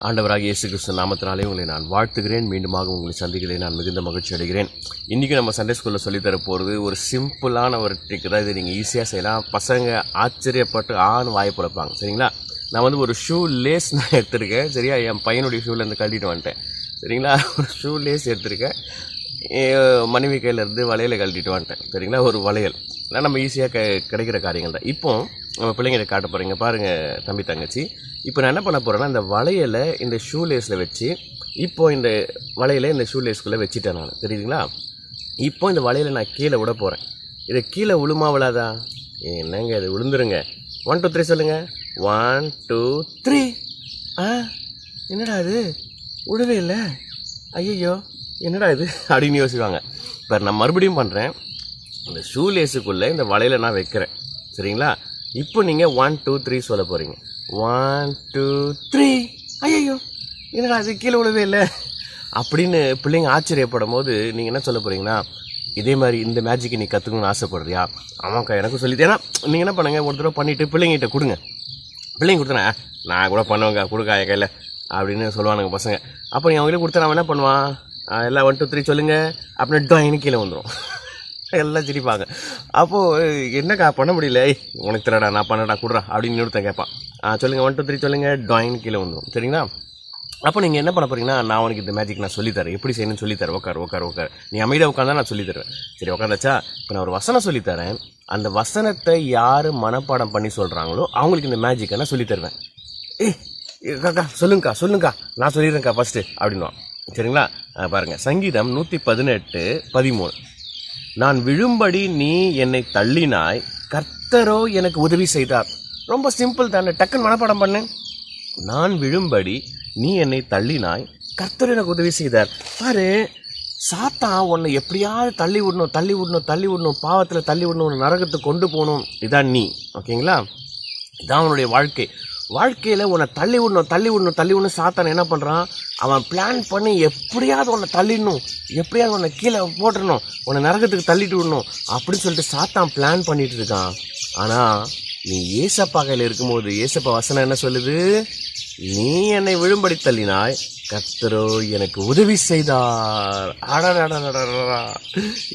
ஆண்டவராக இயேசு கிறிஸ்து நாமத்தினாலே உங்களை நான் வாழ்த்துகிறேன். மீண்டுமாக உங்களை சந்திக்கிறேன். நான் மிகுந்த மகிழ்ச்சி அடைகிறேன். இன்றைக்கி நம்ம சண்டே ஸ்கூலில் சொல்லித்தர போகிறது ஒரு சிம்பிளான ஒரு ட்ரிக் தான். இது நீங்கள் ஈஸியாக செய்யலாம். பசங்க ஆச்சரியப்பட்டு வாயை பிளப்பாங்க. சரிங்களா? நான் வந்து ஒரு ஷூ லேஸ் நான் எடுத்திருக்கேன். சரியா? என் பையனுடைய ஷூலேருந்து கழட்டிட்டு வந்துட்டேன். சரிங்களா? ஒரு ஷூ லேஸ் எடுத்திருக்கேன். மனைவி கையிலேருந்து வளையலை கழட்டிட்டு வந்துட்டேன். சரிங்களா? ஒரு வளையல் ஆனால் நம்ம ஈஸியாக கிடைக்கிற காரியங்கள் தான். இப்போ நம்ம பிள்ளைங்களை காட்ட போகிறீங்க பாருங்கள் தம்பி தங்கச்சி. இப்போ நான் என்ன பண்ண போகிறேன்னா, இந்த வளையலை இந்த ஷூ லேஸில் வச்சு இப்போது இந்த வளையலை இந்த ஷூ லேஸ்குள்ளே வச்சுட்டேன் நான். தெரியுதுங்களா? இப்போ இந்த வளையலை நான் கீழே விட போகிறேன். இதை கீழே விழுமா விழாதா? என்னங்க இது விழுந்துருங்க. 1 2 3 சொல்லுங்கள். 1 2 3. என்னடா இது விடவே இல்லை, ஐயோ என்னடா இது அப்படின்னு யோசிப்பாங்க. இப்போ நான் மறுபடியும் பண்ணுறேன். இந்த ஷூ லேஸுக்குள்ளே இந்த வளையலை நான் வைக்கிறேன். சரிங்களா? இப்போ நீங்கள் 1 2 3 சொல்ல போகிறீங்க. 1 2 3. ஐயோ என்னடா அது கீழே விழவே இல்லை அப்படின்னு பிள்ளைங்க ஆச்சரியப்படும் போது நீங்கள் என்ன சொல்ல போகிறீங்கன்னா, இதே மாதிரி இந்த மேஜிக்கை நீ கற்றுக்கணும்னு ஆசைப்படுறியா? ஆமாக்கா எனக்கும் சொல்லிட்டு. ஏன்னா நீங்கள் என்ன பண்ணுங்கள், ஒரு தடவை பண்ணிவிட்டு பிள்ளைங்கிட்ட கொடுங்க. பிள்ளைங்க கொடுத்தேன் நான் கூட பண்ணுவேங்க, கொடுக்கா என் கையில் அப்படின்னு சொல்லுவானுங்க பசங்க. அப்போ நீ அவங்களே கொடுத்தா அவன் என்ன பண்ணுவான், எல்லாம் 1 2 3 சொல்லுங்கள் அப்படின்னு டாயின்னு கீழே வந்துடும். எல்லாம் சிரிப்பாங்க. அப்போது என்னக்கா பண்ண முடியல, உனக்கு தெரியடா நான் பண்ணடா கொடுறா அப்படின்னு இன்னொருத்தன் கேட்பான். சொல்லுங்கள் 1 2 3 சொல்லுங்கள், டாயின்னு கீழே வந்துடும். சரிங்களா? அப்போ நீங்கள் என்ன பண்ண போகிறீங்கன்னா, நான் உனக்கு இந்த மேஜிக் நான் சொல்லித்தரேன், எப்படி செய்யணும்னு சொல்லித்தரேன். உட்கார் நீ அமைதியாக உட்காந்தா நான் சொல்லித்தருவேன். சரி உட்காந்தாச்சா? இப்போ நான் ஒரு வசனம் சொல்லித்தரேன். அந்த வசனத்தை யார் மனப்பாடம் பண்ணி சொல்கிறாங்களோ அவங்களுக்கு இந்த மேஜிக்கை நான் சொல்லித்தருவேன். காக்கா சொல்லுங்கக்கா நான் சொல்லிடுறேன்க்கா ஃபஸ்ட்டு அப்படின்வான். சரிங்களா? பாருங்கள், சங்கீதம் 118 13. நான் விழும்படி நீ என்னை தள்ளினாய், கர்த்தரோ எனக்கு உதவி செய்தார். ரொம்ப சிம்பிள் தானே, டக்குன்னு மனப்பாடம் பண்ணு. நான் விழும்படி நீ என்னை தள்ளினாய், கர்த்தர் எனக்கு உதவி செய்தார். பாரு, சாத்தான் உன்னை எப்படியாவது தள்ளி விடணும், பாவத்தில் தள்ளி விடணும், நரகத்தை கொண்டு போகணும். இதான் நீ. ஓகேங்களா? இதான் உன்னுடைய வாழ்க்கையில் உன்னை தள்ளி விடணும் சாத்தான் என்ன பண்ணுறான், அவன் பிளான் பண்ணி எப்படியாவது உன்னை தள்ளிடணும், எப்படியாவது உன்னை கீழே போட்டுடணும், உன்னை நரகத்துக்கு தள்ளிட்டு விடணும் அப்படின்னு சொல்லிட்டு சாத்தான் பிளான் பண்ணிட்டு இருக்கான். ஆனால் நீ ஏசப்பா கையில் இருக்கும்போது ஏசப்பா வசனம் என்ன சொல்லுது, நீ என்னை விழும்படி தள்ளினாய், கர்த்தரோ எனக்கு உதவி செய்தார்.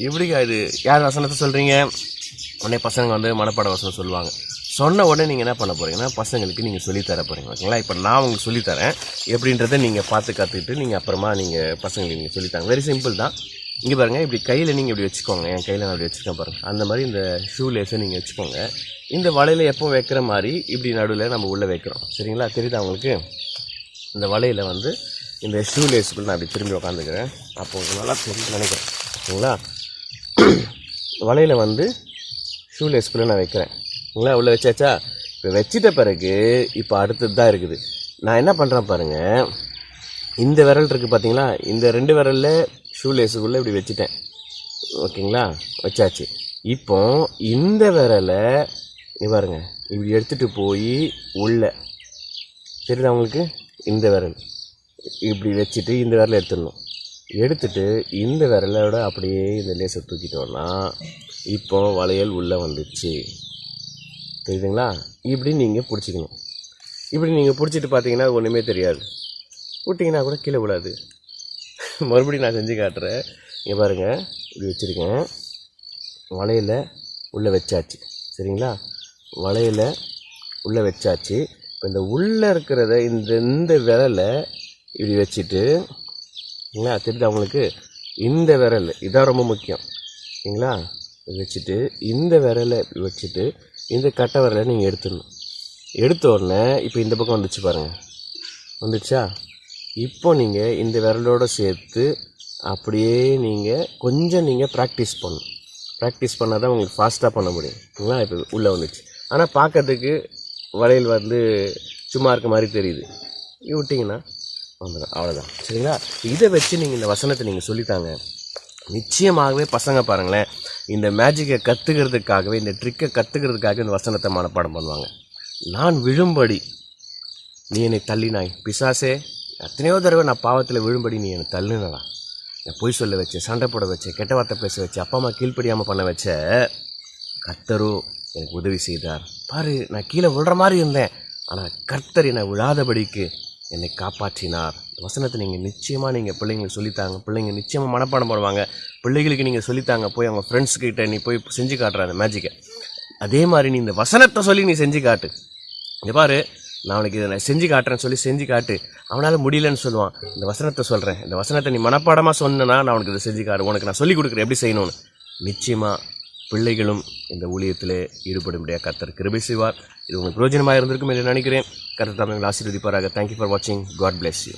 இப்படிக்கா இது யார் வசனத்தை சொல்கிறீங்க? உடனே பசங்க வந்து மனப்பாட வசனம் சொல்லுவாங்க. சொன்ன உடனே நீங்கள் என்ன பண்ண போகிறீங்கன்னா, பசங்களுக்கு நீங்கள் சொல்லித்தர போகிறீங்க. ஓகேங்களா? இப்போ நான் உங்களுக்கு சொல்லித்தரேன் எப்படின்றத நீங்கள் பார்த்து கற்றுக்கிட்டு நீங்கள் அப்புறமா நீங்கள் பசங்களுக்கு நீங்கள் சொல்லித்தாங்க. வெரி சிம்பிள் தான். இங்கே பாருங்கள், இப்படி கையில் நீங்கள் இப்படி வச்சுக்கோங்க. என் கையில் நான் அப்படி வச்சுருக்கேன் பாருங்கள். அந்த மாதிரி இந்த ஷூ லேஸை நீங்கள் வச்சுக்கோங்க. இந்த வலையில் எப்போ வைக்கிற மாதிரி இப்படி நடுவில் நம்ம உள்ளே வைக்கிறோம். சரிங்களா? தெரியுதா உங்களுக்கு? இந்த வலையில் வந்து இந்த ஷூ லேஸுக்குள்ளே நான் அப்படி திரும்பி உட்காந்துக்கிறேன். அப்போ உங்களுக்கு நல்லா தெரியும் நினைக்கிறேன். ஓகேங்களா? வலையில் வந்து ஷூ லேஸுக்குள்ளே நான் வைக்கிறேன். உள்ளே வச்சாச்சா? இப்போ வச்சிட்ட பிறகு இப்போ அடுத்தது தான் இருக்குது. நான் என்ன பண்ணுறேன் பாருங்கள், இந்த விரல் இருக்குது பார்த்தீங்களா, இந்த 2 விரலில் ஷூ லேஸுக்குள்ளே இப்படி வச்சுட்டேன். ஓகேங்களா? வச்சாச்சு. இப்போ இந்த விரலை நீ பாருங்க இப்படி எடுத்துகிட்டு போய் உள்ளே, தெரியுதா உங்களுக்கு? இந்த விரல் இப்படி வச்சுட்டு இந்த விரலை எடுத்துட்டு இந்த விரலோட அப்படியே இந்த லேஸை தூக்கிட்டோன்னா இப்போ வளையல் உள்ளே வந்துச்சு. தெரியுதுங்களா? இப்படி நீங்கள் பிடிச்சிக்கணும். இப்படி நீங்கள் பிடிச்சிட்டு பார்த்தீங்கன்னா ஒன்றுமே தெரியாது, விட்டிங்கன்னா கூட கீழே விடாது. மறுபடியும் நான் செஞ்சு காட்டுறேன். இங்கே பாருங்கள், இப்படி வச்சுருக்கேன். வலையில் உள்ளே வச்சாச்சு. சரிங்களா? வலையில் உள்ளே வச்சாச்சு. இப்போ இந்த உள்ளே இருக்கிறத இந்த விரலை இப்படி வச்சுட்டு, சரிங்களா? தெரியுது அவங்களுக்கு? இந்த விரல் இதான் ரொம்ப முக்கியம். சரிங்களா? வச்சுட்டு இந்த விரலை வச்சுட்டு இந்த கட்டை விரலை நீங்கள் எடுத்த உடனே இப்போ இந்த பக்கம் வந்துச்சு பாருங்கள், வந்துச்சா? இப்போ நீங்கள் இந்த விரலோடு சேர்த்து அப்படியே நீங்கள் கொஞ்சம் ப்ராக்டிஸ் பண்ணால் தான் உங்களுக்கு ஃபாஸ்ட்டாக பண்ண முடியும். சரிங்களா? இப்போ உள்ளே வந்துச்சு. ஆனால் பார்க்கறதுக்கு வளையல் வந்து சும்மா இருக்க மாதிரி தெரியுது. விட்டிங்கன்னா வந்துடும், அவ்வளோதான். சரிங்களா? இதை வச்சு நீங்கள் இந்த வசனத்தை நீங்கள் சொல்லித்தாங்க. நிச்சயமாகவே பசங்க பாருங்களேன், இந்த மேஜிக்கை கற்றுக்கிறதுக்காகவே, இந்த ட்ரிக்கை கற்றுக்கிறதுக்காக இந்த வசனத்தை மனப்பாடம் பண்ணுவாங்க. நான் விழும்படி நீ என்னை தள்ளினாய், பிசாசே எத்தனையோ தடவை நான் பாவத்தில் விழும்படி நீ என்னை தள்ளினடா, நான் பொய் சொல்ல வச்சேன், சண்டை போட வச்சேன், கெட்ட வார்த்தை பேச வச்சேன், அப்பா அம்மா கீழ்ப்படியாமல் பண்ண வச்ச, கர்த்தரோ எனக்கு உதவி செய்தார். பாரு, நான் கீழே விழுற மாதிரி இருந்தேன், ஆனால் கர்த்தர் என்னை விழாதபடிக்கு என்னை காப்பாற்றினார். வசனத்தை நீங்கள் நிச்சயமாக பிள்ளைங்களுக்கு சொல்லித்தாங்க. பிள்ளைங்க நிச்சயமாக மனப்பாடம் பண்ணுவாங்க. பிள்ளைகளுக்கு நீங்கள் சொல்லித்தாங்க. போய் அவங்க ஃப்ரெண்ட்ஸ்கிட்ட நீ போய் செஞ்சு காட்டுற அந்த மேஜிக்கை. அதே மாதிரி நீ இந்த வசனத்தை சொல்லி நீ செஞ்சு காட்டு. இங்கே பாரு, நான் அவனுக்கு இதை நான் செஞ்சு காட்டுறேன்னு சொல்லி செஞ்சு காட்டு. அவனால் முடியலன்னு சொல்லுவான். இந்த வசனத்தை சொல்கிறேன், இந்த வசனத்தை நீ மனப்பாடமாக சொன்னேன்னா நான் அவனுக்கு இதை செஞ்சு காட்டு, உனக்கு நான் சொல்லிக் கொடுக்குறேன் எப்படி செய்யணும்னு. நிச்சயமாக பிள்ளைகளும் இந்த ஊழியத்தில் ஈடுபடும்படியாக கர்த்தர் கிருபை செய்வார். இது உங்களுக்கு பிரயோஜனமாக இருந்திருக்கும் என்று நினைக்கிறேன். கர்த்தர் தாமே உங்களை ஆசீர்வதிப்பாராக. தேங்க்யூ ஃபார் வாட்சிங். God bless you.